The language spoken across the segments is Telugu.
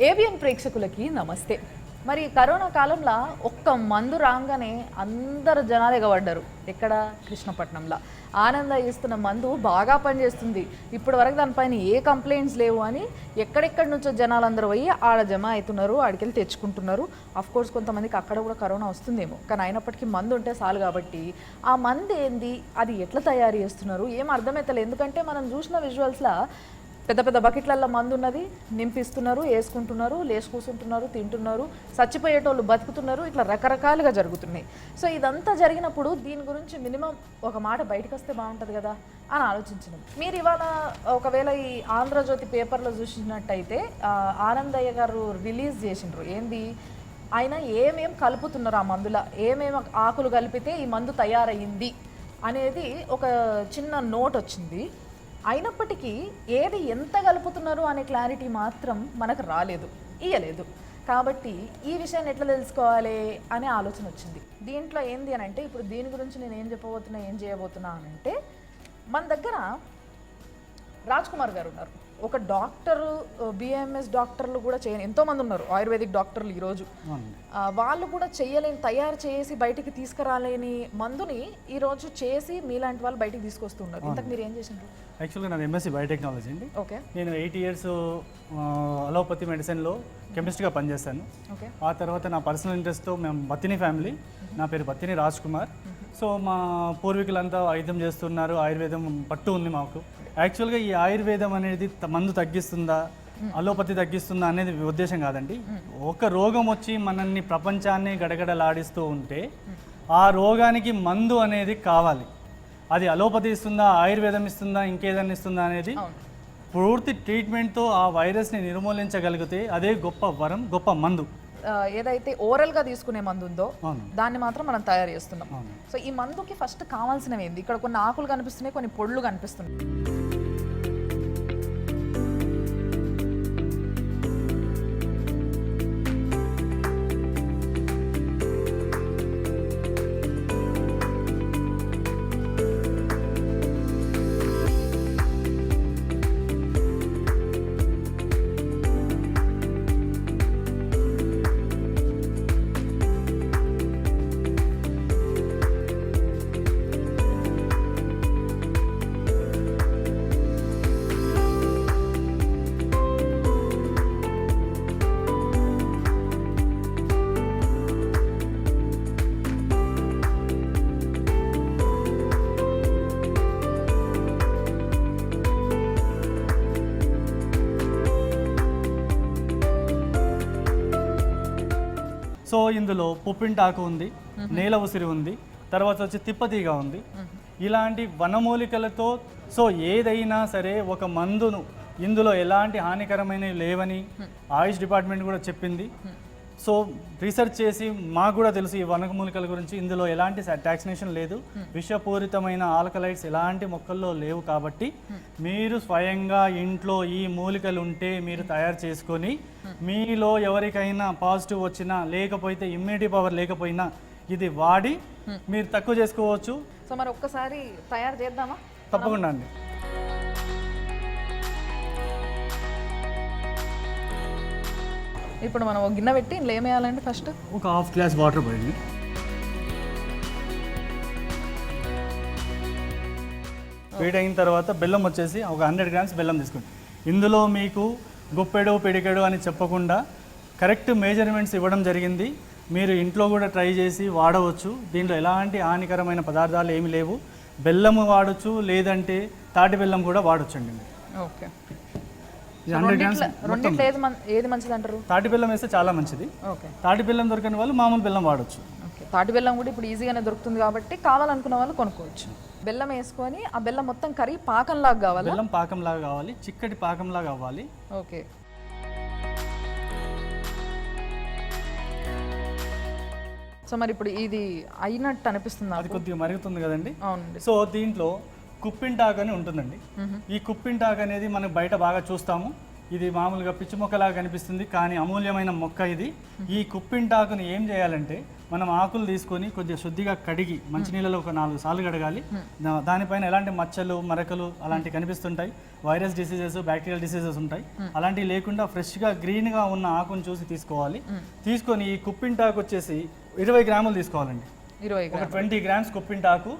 ఏబిఎన్ ప్రేక్షకులకి నమస్తే. మరి కరోనా కాలంలో ఒక్క మందు రాగానే అందరు జనాలు ఎగబడ్డారు. ఎక్కడ? కృష్ణపట్నంలో ఆనందయ్య ఇస్తున్న మందు బాగా పనిచేస్తుంది, ఇప్పటి వరకు దానిపైన ఏ కంప్లైంట్స్ లేవు అని ఎక్కడెక్కడి నుంచో జనాలు అందరూ పోయి ఆడ జమ అవుతున్నారు, ఆడికెళ్ళి తెచ్చుకుంటున్నారు. కోర్స్ కొంతమందికి అక్కడ కూడా కరోనా వస్తుందేమో, కానీ అయినప్పటికీ మందు ఉంటే చాలు. కాబట్టి ఆ మందు ఏంది, అది ఎట్లా తయారు చేస్తున్నారు ఏం అర్థమవుతలేదు. ఎందుకంటే మనం చూసిన విజువల్స్లో పెద్ద పెద్ద బకెట్లలో మందు ఉన్నది, నింపిస్తున్నారు, వేసుకుంటున్నారు, లేచి కూర్చుంటున్నారు, తింటున్నారు, చచ్చిపోయేటోళ్ళు బతుకుతున్నారు, ఇట్లా రకరకాలుగా జరుగుతున్నాయి. సో ఇదంతా జరిగినప్పుడు దీని గురించి మినిమం ఒక మాట బయటకు వస్తే బాగుంటుంది కదా అని ఆలోచించినాం. మీరు ఇవాళ ఒకవేళ ఈ ఆంధ్రజ్యోతి పేపర్లో చూసినట్టయితే ఆనందయ్య గారు రిలీజ్ చేసిండ్రు. ఏంది ఆయన ఏమేం కలుపుతున్నారు, ఆ మందులో ఏమేమి ఆకులు కలిపితే ఈ మందు తయారయ్యింది అనేది ఒక చిన్న నోట్ వచ్చింది. అయినప్పటికీ ఏది ఎంత కలుపుతున్నారు అనే క్లారిటీ మాత్రం మనకు ఇయ్యలేదు. కాబట్టి ఈ విషయాన్ని ఎట్లా తెలుసుకోవాలి అనే ఆలోచన వచ్చింది. దీంట్లో ఏంది అని అంటే, ఇప్పుడు దీని గురించి నేను ఏం చెప్పబోతున్నా, ఏం చేయబోతున్నా అని అంటే, మన దగ్గర రాజ్ కుమార్ గారు ఉన్నారు, ఒక డాక్టరు, బిఎంఎస్ డాక్టర్లు కూడా చేయని ఎంతోమంది ఉన్నారు, ఆయుర్వేదిక్ డాక్టర్లు ఈరోజు. వాళ్ళు కూడా చేయలేని, తయారు చేసి బయటికి తీసుకురాలేని మందుని ఈరోజు చేసి మీలాంటి వాళ్ళు బయటికి తీసుకొస్తున్నారు. ఇంతకు మీరు ఏం చేసిండ్రు? యాక్చువల్గా నాది ఎంఎస్సీ బయోటెక్నాలజీ అండి. ఓకే. నేను 8 years అలోపతి మెడిసిన్లో కెమిస్ట్గా పనిచేస్తాను. ఓకే. ఆ తర్వాత నా పర్సనల్ ఇంట్రెస్ట్తో మేము బత్తిని ఫ్యామిలీ, నా పేరు బత్తిని రాజ్ కుమార్. సో మా పూర్వీకులంతా వైద్యం చేస్తున్నారు, ఆయుర్వేదం పట్టు ఉంది మాకు. యాక్చువల్గా ఈ ఆయుర్వేదం అనేది మందు తగ్గిస్తుందా, అలోపతి తగ్గిస్తుందా అనేది ఉద్దేశం కాదండి. ఒక రోగం వచ్చి మనల్ని ప్రపంచాన్ని గడగడలాడిస్తూ ఉంటే ఆ రోగానికి మందు అనేది కావాలి. అది అలోపతి ఇస్తుందా, ఆయుర్వేదం ఇస్తుందా, ఇంకేదన్నా ఇస్తుందా అనేది పూర్తి ట్రీట్మెంట్తో ఆ వైరస్ని నిర్మూలించగలిగితే అదే గొప్ప వరం, గొప్ప మందు. ఏదైతే ఓరల్గా తీసుకునే మందు ఉందో దాన్ని మాత్రం మనం తయారు చేస్తున్నాం. సో ఈ మందుకి ఫస్ట్ కావాల్సినవి ఏంది? ఇక్కడ కొన్ని ఆకులు కనిపిస్తున్నాయి, కొన్ని పొళ్ళు కనిపిస్తున్నాయి. సో ఇందులో పుప్పింటాకు ఉంది, నేల ఉసిరి ఉంది, తర్వాత వచ్చి తిప్పతీగ ఉంది. ఇలాంటి వనమూలికలతో సో ఏదైనా సరే ఒక మందును, ఇందులో ఎలాంటి హానికరమైనవి లేవని ఆయుష్ డిపార్ట్మెంట్ కూడా చెప్పింది. సో రీసెర్చ్ చేసి మాకు కూడా తెలుసు ఈ వనమూలికల గురించి. ఇందులో ఎలాంటి టాక్సినేషన్ లేదు, విషపూరితమైన ఆల్కలైడ్స్ ఎలాంటి మొక్కల్లో లేవు. కాబట్టి మీరు స్వయంగా ఇంట్లో ఈ మూలికలు ఉంటే మీరు తయారు చేసుకొని మీలో ఎవరికైనా పాజిటివ్ వచ్చినా, లేకపోతే ఇమ్యూనిటీ పవర్ లేకపోయినా ఇది వాడి మీరు తక్కువ చేసుకోవచ్చు. సో మరి ఒక్కసారి తయారు చేద్దామా? తప్పకుండా అండి. ఇప్పుడు మనం ఒక గిన్నె పెట్టి ఇందులో ఏం వేయాలండి? ఫస్ట్ ఒక 1/2 glass వాటర్ పోయండి. వేడి అయిన తర్వాత బెల్లం వచ్చేసి ఒక 100 grams బెల్లం తీసుకోండి. ఇందులో మీకు గుప్పెడు పిడికెడు అని చెప్పకుండా కరెక్ట్ మెజర్మెంట్స్ ఇవ్వడం జరిగింది. మీరు ఇంట్లో కూడా ట్రై చేసి వాడవచ్చు. దీంట్లో ఎలాంటి హానికరమైన పదార్థాలు ఏమి లేవు. బెల్లము వాడచ్చు, లేదంటే తాటి బెల్లం కూడా వాడచ్చండి. ఓకే. 100 grams ఏది మంచిది అంటారు? తాటి బెల్లం వేస్తే చాలా మంచిది. ఓకే. తాటి బెల్లం దొరకని వాళ్ళు మామూలు బెల్లం వాడచ్చు. ఓకే. తాటి బెల్లం కూడా ఇప్పుడు ఈజీగానే దొరుకుతుంది కాబట్టి కావాలనుకున్న వాళ్ళు కొనుక్కోవచ్చు. బెల్లం వేసుకొని ఆ బెల్లం మొత్తం కరిగి పాకంలాగా కావాలి. బెల్లం పాకంలాగా కావాలి, చిక్కటి పాకంలాగా అవ్వాలి. ఓకే. సో మరి ఇప్పుడు ఇది అయినట్టు అనిపిస్తుంది. అది కొద్దిగా మరుగుతుంది కదండి. అవునండి. సో దీంట్లో కుప్పింటాకు అని ఉంటుందండి. ఈ కుప్పింటాకు అనేది మనం బయట బాగా చూస్తాము. ఇది మామూలుగా పిచ్చి మొక్కలాగా కనిపిస్తుంది, కానీ అమూల్యమైన మొక్క ఇది. ఈ కుప్పింటాకుని ఏం చేయాలంటే మనం ఆకులు తీసుకొని కొద్దిగా శుద్ధిగా కడిగి మంచినీళ్ళలో ఒక 4 సార్లు కడగాలి. దానిపైన ఎలాంటి మచ్చలు మరకలు అలాంటివి కనిపిస్తుంటాయి, వైరస్ డిసీజెస్ బ్యాక్టీరియల్ డిసీజెస్ ఉంటాయి. అలాంటివి లేకుండా ఫ్రెష్గా గ్రీన్గా ఉన్న ఆకును చూసి తీసుకోవాలి. తీసుకొని ఈ కుప్పింటాకు వచ్చేసి 20 గ్రాములు తీసుకోవాలండి. 20 గ్రామ్స్ కుప్పింటాకు,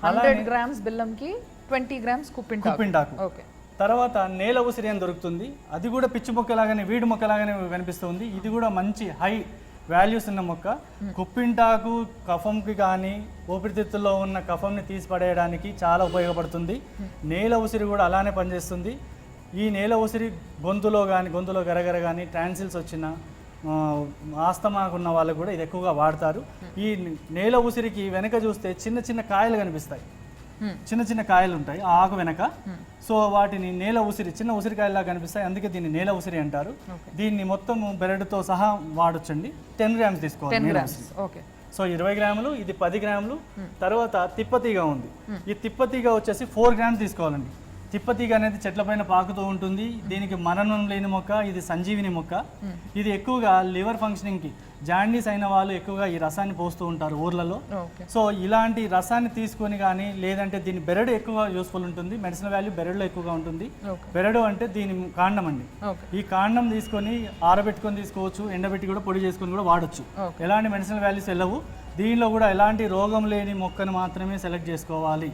100 గ్రామ్స్ బెల్లంకి 20 గ్రామ్స్ కుప్పింటాకు. ఓకే. తర్వాత నేల ఉసిరి అని దొరుకుతుంది, అది కూడా పిచ్చి మొక్కలాగానే వీడి మొక్కలాగానే కనిపిస్తుంది. ఇది కూడా మంచి హై వాల్యూస్ ఉన్న మొక్క. కుప్పింటాకు కఫంకి కానీ ఊపిరితిత్తుల్లో ఉన్న కఫంని తీసి పడేయడానికి చాలా ఉపయోగపడుతుంది. నేల ఉసిరి కూడా అలానే పనిచేస్తుంది. ఈ నేల ఉసిరి గొంతులో గరగర కానీ ట్రాన్సిల్స్ వచ్చిన ఆస్తమాకు ఉన్న వాళ్ళకు కూడా ఇది ఎక్కువగా వాడతారు. ఈ నేల ఉసిరికి వెనక చూస్తే చిన్న చిన్న కాయలు కనిపిస్తాయి, చిన్న కాయలు ఉంటాయి ఆ ఆకు వెనక. సో వాటిని నేల ఉసిరి, చిన్న ఉసిరికాయలా కనిపిస్తాయి, అందుకే దీన్ని నేల ఉసిరి అంటారు. దీన్ని మొత్తం బెరడుతో సహా వాడొచ్చండి. 10 గ్రామ్స్ తీసుకోవాలి. సో 20 గ్రాములు, ఇది 10 గ్రాములు. తర్వాత తిప్పతీగ ఉంది, ఈ తిప్పతీగ వచ్చేసి 4 గ్రామ్స్ తీసుకోవాలండి. తిప్పతీగ అనేది చెట్లపైన పాకుతూ ఉంటుంది. దీనికి మరణం లేని మొక్క, ఇది సంజీవిని మొక్క. ఇది ఎక్కువగా లివర్ ఫంక్షనింగ్కి జాండీస్ అయిన వాళ్ళు ఎక్కువగా ఈ రసాన్ని పోస్తూ ఉంటారు ఊర్లలో. సో ఇలాంటి రసాన్ని తీసుకొని కానీ లేదంటే దీని బెరడు ఎక్కువగా యూస్ఫుల్ ఉంటుంది. మెడిసినల్ వాల్యూ బెరడులో ఎక్కువగా ఉంటుంది. బెరడు అంటే దీని కాండం అండి. ఈ కాండం తీసుకొని ఆరబెట్టుకొని తీసుకోవచ్చు, ఎండబెట్టి కూడా పొడి చేసుకొని కూడా వాడచ్చు. ఎలాంటి మెడిసినల్ వాల్యూస్ వెళ్ళవు. దీనిలో కూడా ఎలాంటి రోగం లేని మొక్కను మాత్రమే సెలెక్ట్ చేసుకోవాలి.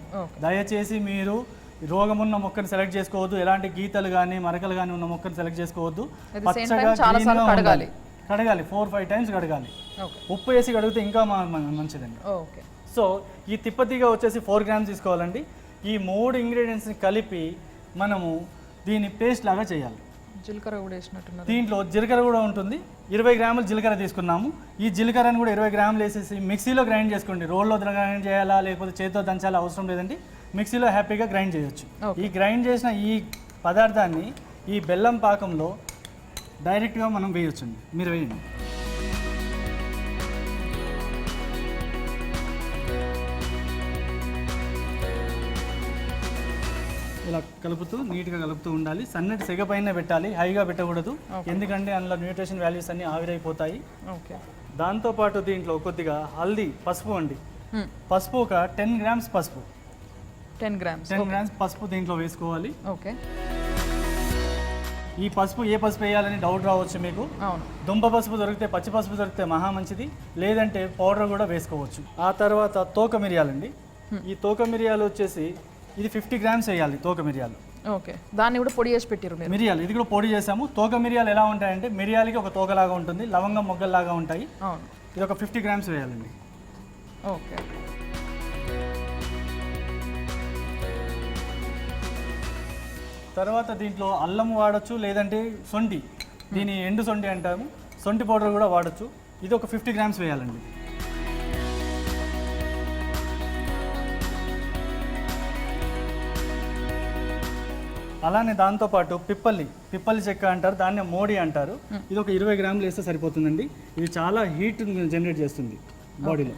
దయచేసి మీరు రోగం ఉన్న మొక్కను సెలెక్ట్ చేసుకోవద్దు, ఎలాంటి గీతలు కానీ మరకలు కానీ ఉన్న మొక్కను సెలెక్ట్ చేసుకోవద్దు. పచ్చగా కడగాలి, 4-5 టైమ్స్ కడగాలి. ఉప్పు వేసి కడిగితే ఇంకా మంచిదండి. సో ఈ తిప్పతీగ వచ్చేసి 4 గ్రామ్స్ తీసుకోవాలండి. ఈ 3 ఇంగ్రీడియంట్స్ని కలిపి మనము దీన్ని పేస్ట్ లాగా చేయాలి. జీలకర్ర కూడా వేసినట్టున్నారు. దీంట్లో జీలకర్ర కూడా ఉంటుంది. 20 గ్రాములు జీలకర్ర తీసుకున్నాము. ఈ జీలకర్రను కూడా 20 గ్రాములు వేసేసి మిక్సీలో గ్రైండ్ చేసుకోండి. రోల్లో గ్రైండ్ చేయాలా లేకపోతే చేతితో దంచాలా అవసరం లేదండి, మిక్సీలో హ్యాపీగా గ్రైండ్ చేయొచ్చు. ఈ గ్రైండ్ చేసిన ఈ పదార్థాన్ని ఈ బెల్లం పాకంలో డైరెక్ట్గా మనం వేయొచ్చండి. మీరు వేయండి. ఇలా కలుపుతూ నీట్గా కలుపుతూ ఉండాలి. సన్నటి సెగ పైన పెట్టాలి, హైగా పెట్టకూడదు, ఎందుకంటే అందులో న్యూట్రిషన్ వాల్యూస్ అన్నీ ఆవిరైపోతాయి. దాంతోపాటు దీంట్లో కొద్దిగా హల్దీ, పసుపు అండి. పసుపు ఒక 10 గ్రామ్స్ పసుపు, 10 గ్రామ్స్ పసుపు దీంట్లో వేసుకోవాలి. ఓకే. ఈ పసుపు ఏ పసుపు వేయాలని డౌట్ రావచ్చు మీకు. దుంప పసుపు దొరికితే, పచ్చి పసుపు దొరికితే మహా మంచిది, లేదంటే పౌడర్ కూడా వేసుకోవచ్చు. ఆ తర్వాత తోక మిరియాలండి. ఈ తోక మిరియాలు వచ్చేసి ఇది 50 గ్రామ్స్ వేయాలి. తోక మిరియాలు, ఓకే. దాన్ని కూడా పొడి చేసి పెట్టారు మిరియాలు, ఇది కూడా పొడి చేసాము. తోక మిరియాలు ఎలా ఉంటాయంటే మిరియాలకి ఒక తోకలాగా ఉంటుంది, లవంగం మొగ్గల్లాగా ఉంటాయి. ఇది ఒక 50 గ్రామ్స్ వేయాలండి. ఓకే. తర్వాత దీంట్లో అల్లం వాడచ్చు, లేదంటే సొంటి, దీని ఎండు సొంటి అంటాము, సొంటి పౌడర్ కూడా వాడచ్చు. ఇది ఒక 50 గ్రామ్స్ వేయాలండి. అలానే దాంతోపాటు పిప్పల్లి చెక్క అంటారు, దాన్ని మోడి అంటారు. ఇది ఒక 20 గ్రాములు వేస్తే సరిపోతుందండి. ఇది చాలా హీట్ జనరేట్ చేస్తుంది బాడీలో.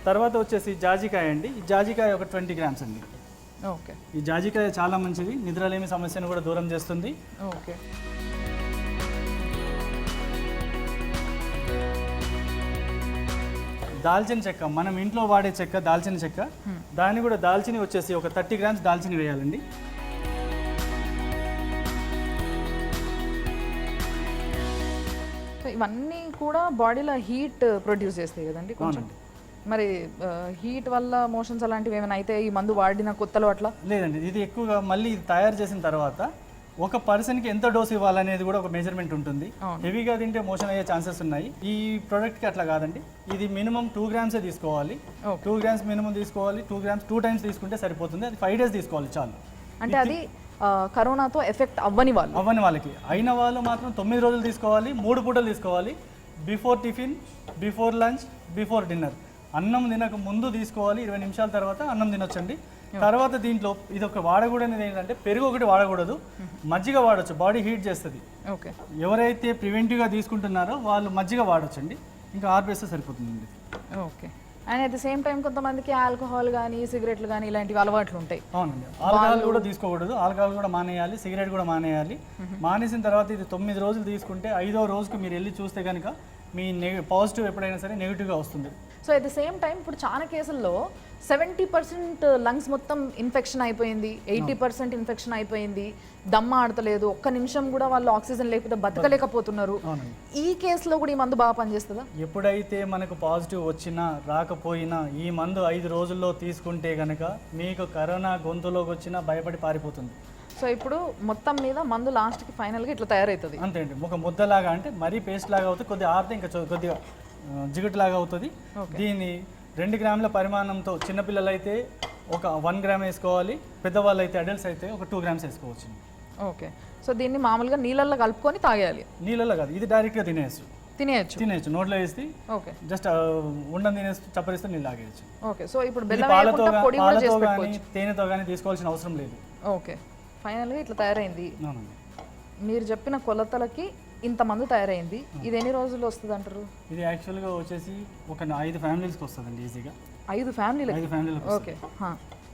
తర్వాత వచ్చేసి జాజికాయ అండి. ఈ జాజికాయ ఒక 20 గ్రామ్స్ అండి. ఓకే. ఈ జాజికాయ చాలా మంచిది, నిద్రలేమి సమస్యను కూడా దూరం చేస్తుంది. ఓకే. దాల్చిన చెక్క, మనం ఇంట్లో వాడే చెక్క దాల్చిన చెక్క, దాన్ని కూడా దాల్చిని వచ్చేసి ఒక 30 గ్రామ్స్ దాల్చిని వేయాలండి. ఇవన్నీ కూడా బాడీలో హీట్ ప్రొడ్యూస్ చేస్తాయి కదండి కొంచెం. మరి హీట్ వల్ల మోషన్స్ అలాంటివి ఏమైనా అయితే ఈ మందు వాడిన కొత్తలో అట్లా? లేదండి, ఇది ఎక్కువగా మళ్ళీ ఇది తయారు చేసిన తర్వాత ఒక పర్సన్కి ఎంత డోస్ ఇవ్వాలనేది కూడా ఒక మెజర్మెంట్ ఉంటుంది. హెవీగా తింటే మోషన్ అయ్యే ఛాన్సెస్ ఉన్నాయి. ఈ ప్రోడక్ట్కి అట్లా కాదండి, ఇది మినిమం 2 గ్రామ్సే తీసుకోవాలి. 2 గ్రామ్స్ మినిమం తీసుకోవాలి. 2 గ్రామ్స్ 2 టైమ్స్ తీసుకుంటే సరిపోతుంది. అది 5 డేస్ తీసుకోవాలి చాలు. అంటే అది కరోనాతో ఎఫెక్ట్ అవ్వని వాళ్ళకి, అయిన వాళ్ళు మాత్రం 9 రోజులు తీసుకోవాలి. 3 పూటలు తీసుకోవాలి. Before tiffin, before lunch, before dinner. అన్నం తినక ముందు తీసుకోవాలి. 20 నిమిషాల తర్వాత అన్నం తినొచ్చండి. తర్వాత దీంట్లో ఇది ఒక వాడకూడనిది ఏంటంటే పెరుగు ఒకటి వాడకూడదు, మజ్జిగ వాడచ్చు, బాడీ హీట్ చేస్తుంది. ఓకే. ఎవరైతే ప్రివెంటివ్గా తీసుకుంటున్నారో వాళ్ళు మజ్జిగ వాడచ్చండి. ఇంకా ఆర్పేస్తే సరిపోతుందండి. Okay. And at the same time కొంతమందికి ఆల్కహాల్ కానీ సిగరెట్లు కానీ ఇలాంటివి అలవాట్లు ఉంటాయి. అవునండి, ఆల్కహాల్ కూడా తీసుకోకూడదు, ఆల్కహాల్ కూడా మానేయాలి, సిగరెట్ కూడా మానేయాలి. మానేసిన తర్వాత ఇది 9 రోజులు తీసుకుంటే 5వ రోజుకి మీరు వెళ్ళి చూస్తే కనుక మీ పాజిటివ్ ఎప్పుడైనా సరే నెగిటివ్గా వస్తుంది. So at the same time ఇప్పుడు చాలా కేసుల్లో 70% లంగ్స్ మొత్తం ఇన్ఫెక్షన్ అయిపోయింది, 80% ఇన్ఫెక్షన్ అయిపోయింది, దమ్మ ఆడతలేదు, ఒక్క నిమిషం కూడా వాళ్ళు ఆక్సిజన్ లేకపోతే బతకలేకపోతున్నారు. ఈ కేసులో కూడా ఈ మందు బాగా పనిచేస్తుందా? ఎప్పుడైతే మనకు పాజిటివ్ వచ్చినా రాకపోయినా ఈ మందు 5 రోజుల్లో తీసుకుంటే కనుక మీకు కరోనా గొంతులోకి వచ్చినా భయపడి పారిపోతుంది. సో ఇప్పుడు మొత్తం మీద మందు లాస్ట్కి ఫైనల్గా ఇట్లా తయారవుతుంది. అంతే అండి, ఒక ముద్దలాగా అంటే మరీ పేస్ట్ లాగా అవుతుంది, కొద్దిగా ఆరితే ఇంకా కొద్దిగా జిగుట్లాగా అవుతుంది. దీన్ని 2 గ్రాముల పరిమాణంతో చిన్నపిల్లలు అయితే ఒక 1 గ్రామ్ వేసుకోవాలి, పెద్దవాళ్ళు అయితే అడల్ట్స్ అయితే ఒక 2 గ్రామ్స్ వేసుకోవచ్చు. ఓకే, సో దీన్ని మామూలుగా నీళ్ళల్లో కలుపుకొని తాగేయాలి? నీళ్ళలో కాదు, ఇది డైరెక్ట్గా తినేయచ్చు నోట్లో వేసి. ఓకే, జస్ట్ ఉండని తినేసి చప్పరిస్తే నీళ్ళు తాగేయచ్చు. ఓకే, సో ఇప్పుడు పాలతో కానీ తేనెతో కానీ తీసుకోవాల్సిన అవసరం లేదు. ఓకే, ఫైనల్గా ఇట్లా తయారైంది. మీరు చెప్పిన కొలతలకి ఇంత మందు తయారైంది. ఇది ఎన్ని రోజుల్లో వస్తుంది అంటారు? ఇది యాక్చువల్గా వచ్చేసి ఒక 5 ఫ్యామిలీస్కి వస్తుందండి ఈజీగా. 5 ఫ్యామిలీలకు? 5 ఫ్యామిలీలకు. ఓకే,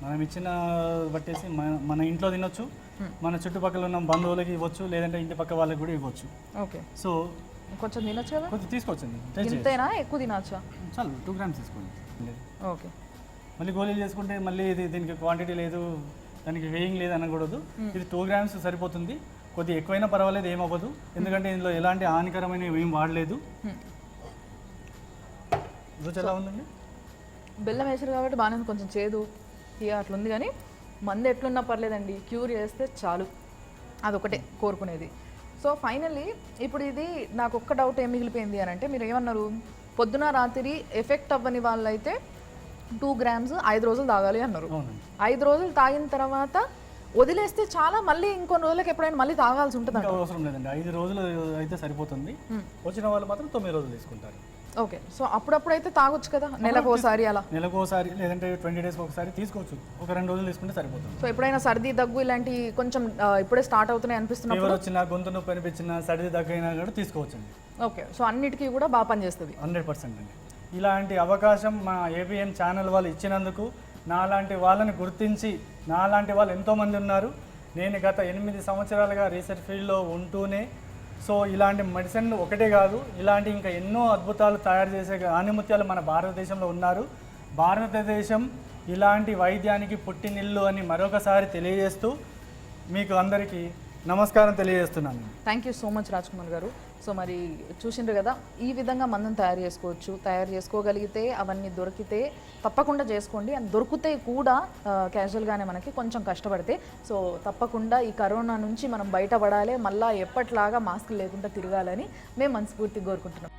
మనం ఇచ్చిన బట్టేసి మన ఇంట్లో తినొచ్చు, మన చుట్టుపక్కల ఉన్న బంధువులకి ఇవ్వచ్చు, లేదంటే ఇంటి పక్క వాళ్ళకి కూడా ఇవ్వచ్చు. ఓకే, సో కొంచెం తినొచ్చు కదా? కొంచెం తీసుకోవచ్చండి. ఇంతేనా, ఎక్కువ తినొచ్చా? చాలు, 2 గ్రామ్స్ తీసుకోండి. ఓకే, మళ్ళీ గోళీలు చేసుకుంటే మళ్ళీ దీనికి క్వాంటిటీ లేదు, దానికి వేయింగ్ లేదు అనకూడదు. ఇది 2 గ్రామ్స్ సరిపోతుంది. కొద్దిగా ఎక్కువైనా పర్వాలేదు, ఏమవ్వదు, ఎందుకంటే ఇందులో ఎలాంటి హానికరమైన ఏం వాడలేదు. రుచి ఎలా ఉందండి? బెల్లం వేసారు కాబట్టి బాగానే కొంచెం చేదు ఇక అట్లుంది, కానీ మందు ఎట్లున్నా పర్లేదండి, క్యూర్ చేస్తే చాలు, అదొకటే కోరుకునేది. సో ఫైనల్లీ ఇప్పుడు ఇది నాకు ఒక్క డౌట్ ఏం మిగిలిపోయింది అని అంటే, మీరు ఏమన్నారు, పొద్దున రాత్రి ఎఫెక్ట్ అవ్వని వాళ్ళైతే 2 గ్రామ్స్ 5 రోజులు తాగాలి అన్నారు. 5 రోజులు తాగిన తర్వాత వదిలేస్తే చాలా, మళ్ళీ ఇంకొన్ని రోజులకి ఎప్పుడైనా మళ్ళీ తాగాల్సి ఉంటుంది? అవసరం లేదండి, 5 రోజులు అయితే సరిపోతుంది. వచ్చిన వాళ్ళు మాత్రం 9 రోజులు తీసుకుంటారు. ఓకే, సో అప్పుడప్పుడు అయితే తాగొచ్చు కదా, నెలకోసారి అలా? నెలకోసారి లేదంటే 20 డేస్కి ఒకసారి తీసుకోవచ్చు, ఒక 2 రోజులు తీసుకుంటే సరిపోతుంది. సో ఎప్పుడైనా సర్ది దగ్గు ఇలాంటి కొంచెం ఇప్పుడే స్టార్ట్ అవుతున్నాయి అనిపిస్తున్నప్పుడు, ఫీవర్ వచ్చినా, గొంతు నొప్పి అనిపించినా, సర్ది దగ్గు అయినా కూడా తీసుకోవచ్చండి. ఓకే, సో అన్నిటికీ కూడా బాగా పనిచేస్తుంది? 100% అండి. ఇలాంటి అవకాశం మా ABN ఛానల్ వాళ్ళు ఇచ్చినందుకు, నాలాంటి వాళ్ళని గుర్తించి, నాలాంటి వాళ్ళు ఎంతోమంది ఉన్నారు. నేను గత 8 సంవత్సరాలుగా రీసెర్చ్ ఫీల్డ్లో ఉంటూనే, సో ఇలాంటి మెడిసిన్లు ఒకటే కాదు, ఇలాంటి ఇంకా ఎన్నో అద్భుతాలు తయారు చేసే ఆణిముత్యాలు మన భారతదేశంలో ఉన్నారు. భారతదేశం ఇలాంటి వైద్యానికి పుట్టినిల్లు అని మరొకసారి తెలియజేస్తూ మీకు అందరికీ నమస్కారం తెలియజేస్తున్నాను. Thank you so much Raj Kumar గారు. సో మరి చూసిండ్రు కదా, ఈ విధంగా మందుని తయారు చేసుకోవచ్చు, తయారు చేసుకోగలిగితే, అవన్నీ దొరికితే తప్పకుండా చేసుకోండి. అండ్ దొరికితే కూడా క్యాజువల్గానే మనకి కొంచెం కష్టపడితే, సో తప్పకుండా ఈ కరోనా నుంచి మనం బయటపడాలి, మళ్ళీ ఎప్పట్లాగా మాస్క్ లేకుండా తిరగాలని మేము మనస్ఫూర్తిగా కోరుకుంటున్నాం.